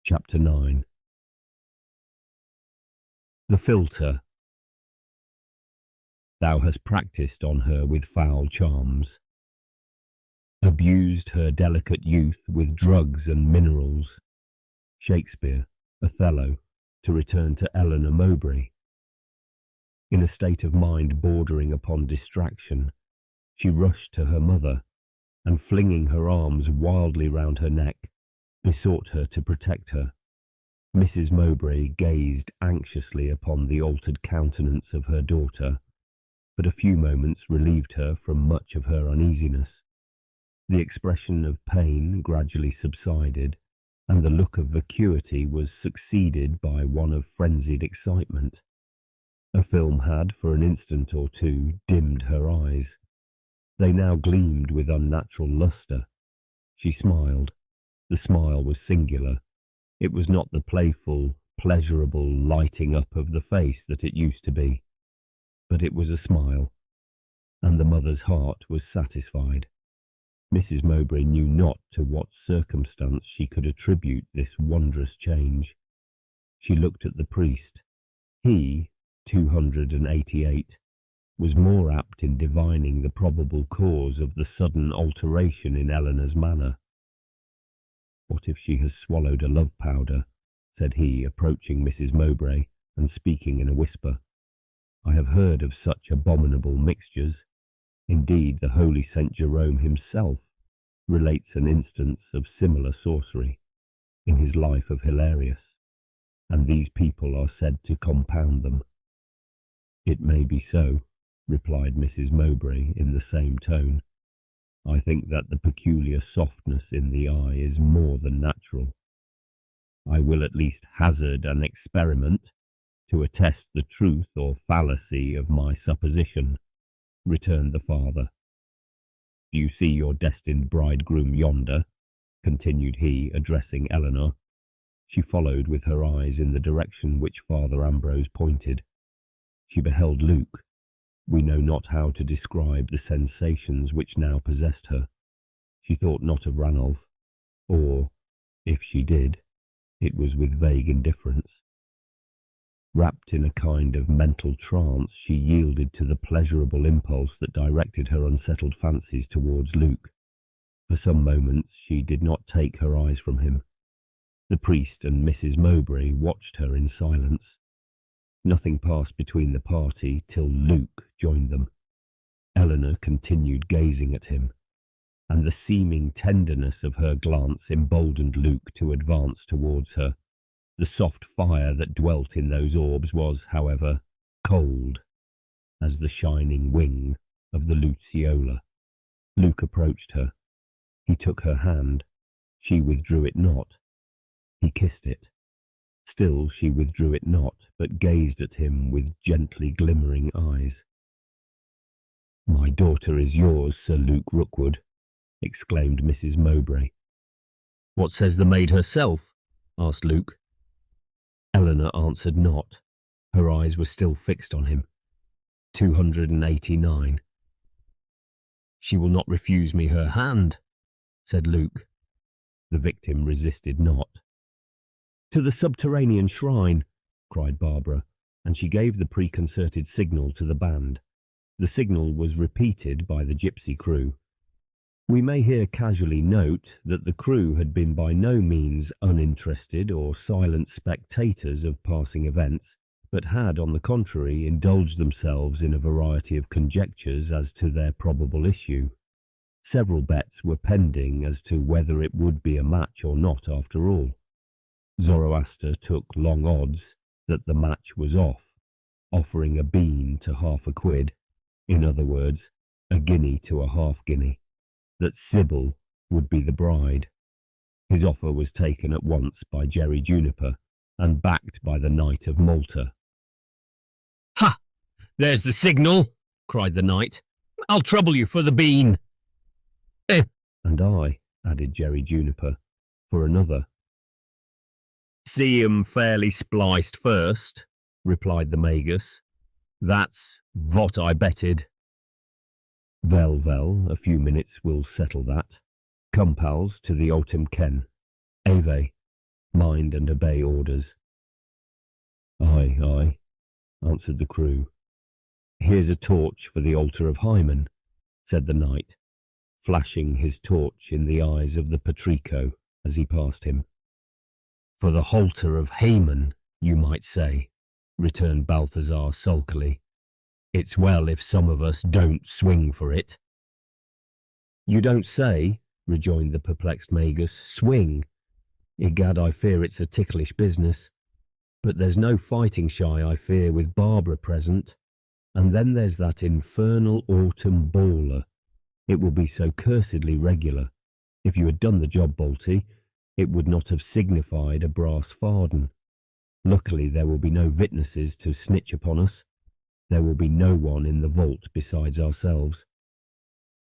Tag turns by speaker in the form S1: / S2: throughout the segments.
S1: Chapter 9. The Philter. Thou hast practised on her with foul charms, abused her delicate youth with drugs and minerals. Shakespeare, Othello, to return to Eleanor Mowbray. In a state of mind bordering upon distraction, she rushed to her mother, and flinging her arms wildly round her neck, besought her to protect her. Mrs. Mowbray gazed anxiously upon the altered countenance of her daughter, but a few moments relieved her from much of her uneasiness. The expression of pain gradually subsided, and the look of vacuity was succeeded by one of frenzied excitement. A film had, for an instant or two, dimmed her eyes. They now gleamed with unnatural lustre. She smiled. The smile was singular. It was not the playful, pleasurable lighting up of the face that it used to be, but it was a smile, and the mother's heart was satisfied. Mrs. Mowbray knew not to what circumstance she could attribute this wondrous change. She looked at the priest. He, 288, was more apt in divining the probable cause of the sudden alteration in Eleanor's manner. "What if she has swallowed a love powder?" said he, approaching Mrs. Mowbray and speaking in a whisper. "I have heard of such abominable mixtures. Indeed, the holy St. Jerome himself relates an instance of similar sorcery in his Life of Hilarius, and these people are said to compound them." "It may be so," replied Mrs. Mowbray in the same tone. "I think that the peculiar softness in the eye is more than natural. I will at least hazard an experiment to attest the truth or fallacy of my supposition," returned the father. "Do you see your destined bridegroom yonder?" continued he, addressing Eleanor. She followed with her eyes in the direction which Father Ambrose pointed. She beheld Luke. We know not how to describe the sensations which now possessed her. She thought not of Ranulph, or, if she did, it was with vague indifference. Wrapped in a kind of mental trance, she yielded to the pleasurable impulse that directed her unsettled fancies towards Luke. For some moments she did not take her eyes from him. The priest and Mrs. Mowbray watched her in silence. Nothing passed between the party till Luke joined them. Eleanor continued gazing at him, and the seeming tenderness of her glance emboldened Luke to advance towards her. The soft fire that dwelt in those orbs was, however, cold as the shining wing of the Luciola. Luke approached her. He took her hand. She withdrew it not. He kissed it. Still she withdrew it not, but gazed at him with gently glimmering eyes. "My daughter is yours, Sir Luke Rookwood," exclaimed Mrs. Mowbray. "What says the maid herself?" asked Luke. Eleanor answered not. Her eyes were still fixed on him. 289. "She will not refuse me her hand," said Luke. The victim resisted not. "To the subterranean shrine," cried Barbara, and she gave the preconcerted signal to the band. The signal was repeated by the gypsy crew. We may here casually note that the crew had been by no means uninterested or silent spectators of passing events, but had, on the contrary, indulged themselves in a variety of conjectures as to their probable issue. Several bets were pending as to whether it would be a match or not after all. Zoroaster took long odds that the match was off, offering a bean to half a quid, in other words, a guinea to a half-guinea, that Sybil would be the bride. His offer was taken at once by Jerry Juniper, and backed by the Knight of Malta. "Ha! There's the signal!" cried the knight. "I'll trouble you for the bean." "And I," added Jerry Juniper, "for another." "See 'em fairly spliced first," replied the Magus. "That's vot I betted." "Vel, a few minutes will settle that. Come, pals, to the autem ken. Ave." Mind and obey orders." "Aye, aye," answered the crew. "Here's a torch for the altar of highwaymen," said the knight, flashing his torch in the eyes of the patrico as he passed him. "For the halter of Haman, you might say," returned Balthazar sulkily. "It's well if some of us don't swing for it." "You don't say," rejoined the perplexed Magus. "Swing? Egad, I fear it's a ticklish business. But there's no fighting shy, I fear, with Barbara present. And then there's that infernal autumn baller. It will be so cursedly regular. If you had done the job, Balty, it would not have signified a brass farden. Luckily there will be no witnesses to snitch upon us. There will be no one in the vault besides ourselves."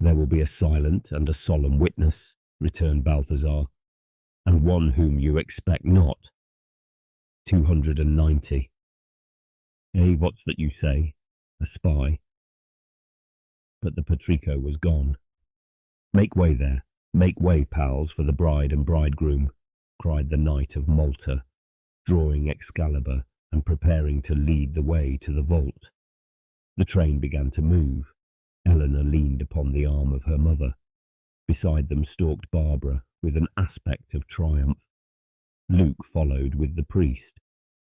S1: "There will be a silent and a solemn witness," returned Balthazar, "and one whom you expect not. 290. What's that you say? A spy?" But the patrico was gone. "Make way there, make way, pals, for the bride and bridegroom," cried the Knight of Malta, drawing Excalibur and preparing to lead the way to the vault. The train began to move. Eleanor leaned upon the arm of her mother. Beside them stalked Barbara with an aspect of triumph. Luke followed with the priest.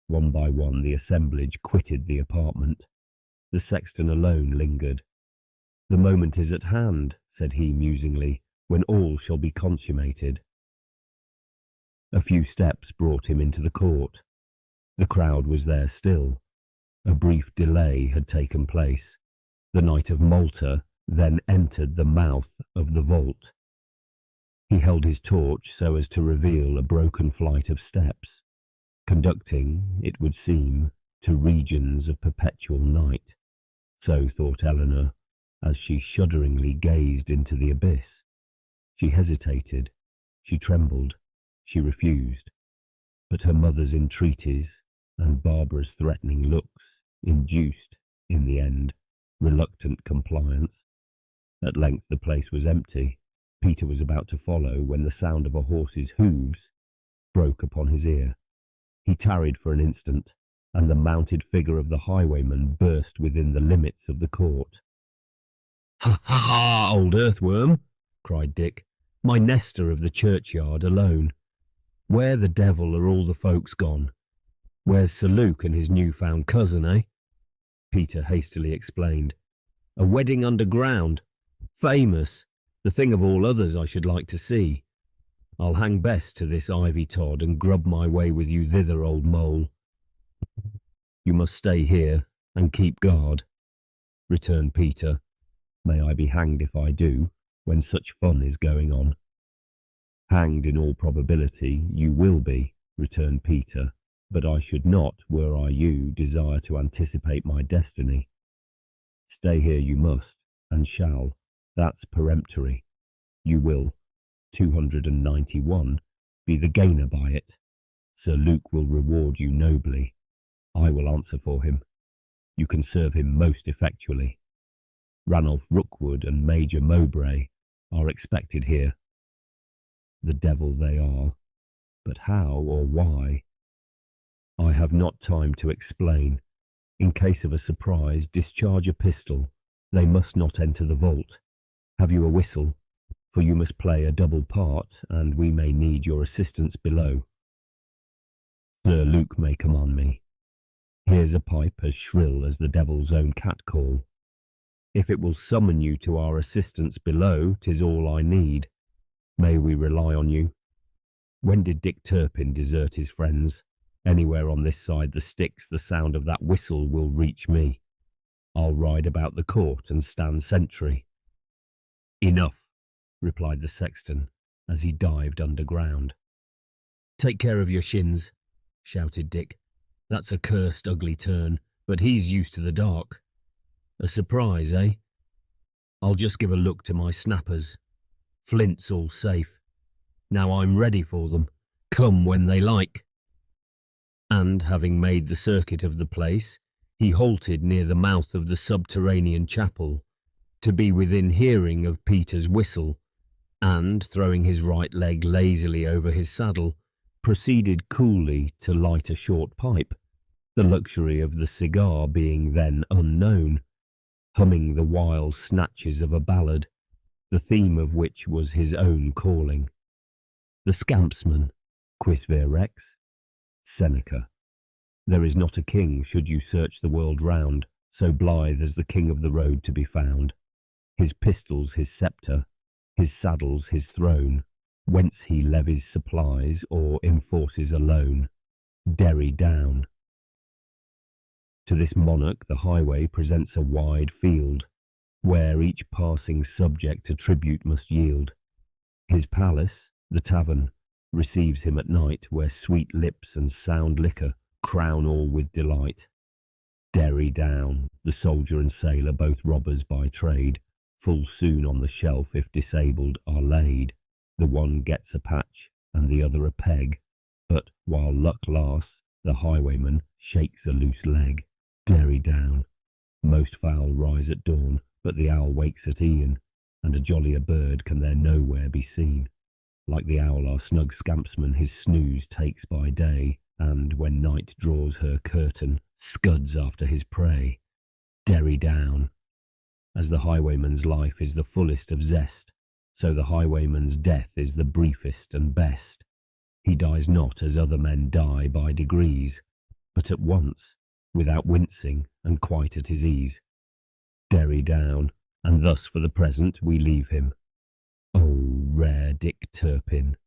S1: One by one the assemblage quitted the apartment. The sexton alone lingered. "The moment is at hand," said he musingly, "when all shall be consummated." A few steps brought him into the court. The crowd was there still. A brief delay had taken place. The Knight of Malta then entered the mouth of the vault. He held his torch so as to reveal a broken flight of steps, conducting, it would seem, to regions of perpetual night. So thought Eleanor, as she shudderingly gazed into the abyss. She hesitated, she trembled, she refused, but her mother's entreaties and Barbara's threatening looks induced, in the end, reluctant compliance. At length the place was empty. Peter was about to follow when the sound of a horse's hooves broke upon his ear. He tarried for an instant, and the mounted figure of the highwayman burst within the limits of the court. "Ha ha ha, old earthworm!" cried Dick. "My Nestor of the churchyard alone. Where the devil are all the folks gone? Where's Sir Luke and his new-found cousin, eh?" Peter hastily explained. "A wedding underground. Famous. The thing of all others I should like to see. I'll hang best to this ivy tod and grub my way with you thither, old mole." "You must stay here and keep guard," returned Peter. "May I be hanged if I do, when such fun is going on." "Hanged in all probability you will be," returned Peter, "but I should not, were I you, desire to anticipate my destiny. Stay here you must, and shall. That's peremptory. You will, 291, be the gainer by it. Sir Luke will reward you nobly. I will answer for him. You can serve him most effectually. Ranulph Rookwood and Major Mowbray are expected here. The devil they are, but how or why? I have not time to explain. In case of a surprise, discharge a pistol. They must not enter the vault. Have you a whistle? For you must play a double part, and we may need your assistance below." "Sir Luke may command me. Here's a pipe as shrill as the devil's own cat-call. If it will summon you to our assistance below, 'tis all I need. May we rely on you? When did Dick Turpin desert his friends? Anywhere on this side the Styx, the sound of that whistle will reach me. I'll ride about the court and stand sentry." "Enough," replied the sexton, as he dived underground. "Take care of your shins," shouted Dick. "That's a cursed ugly turn, but he's used to the dark. A surprise, eh? I'll just give a look to my snappers. Flint's all safe. Now I'm ready for them. Come when they like." And, having made the circuit of the place, he halted near the mouth of the subterranean chapel, to be within hearing of Peter's whistle, and, throwing his right leg lazily over his saddle, proceeded coolly to light a short pipe, the luxury of the cigar being then unknown, humming the wild snatches of a ballad, the theme of which was his own calling. The scampsman, quis vir rex? Seneca. There is not a king, should you search the world round, so blithe as the king of the road to be found. His pistols, his sceptre, his saddles, his throne, whence he levies supplies or enforces a loan. Derry down. To this monarch the highway presents a wide field, where each passing subject a tribute must yield. His palace, the tavern, receives him at night, where sweet lips and sound liquor crown all with delight. Derry down, the soldier and sailor, both robbers by trade, full soon on the shelf, if disabled, are laid. The one gets a patch, and the other a peg, but while luck lasts, the highwayman shakes a loose leg. Derry down. Most fowl rise at dawn, but the owl wakes at e'en, and a jollier bird can there nowhere be seen. Like the owl our snug scampsman his snooze takes by day, and when night draws her curtain, scuds after his prey. Derry down. As the highwayman's life is the fullest of zest, so the highwayman's death is the briefest and best. He dies not as other men die by degrees, but at once, without wincing and quite at his ease. Derry down, and thus for the present we leave him. O rare Dick Turpin,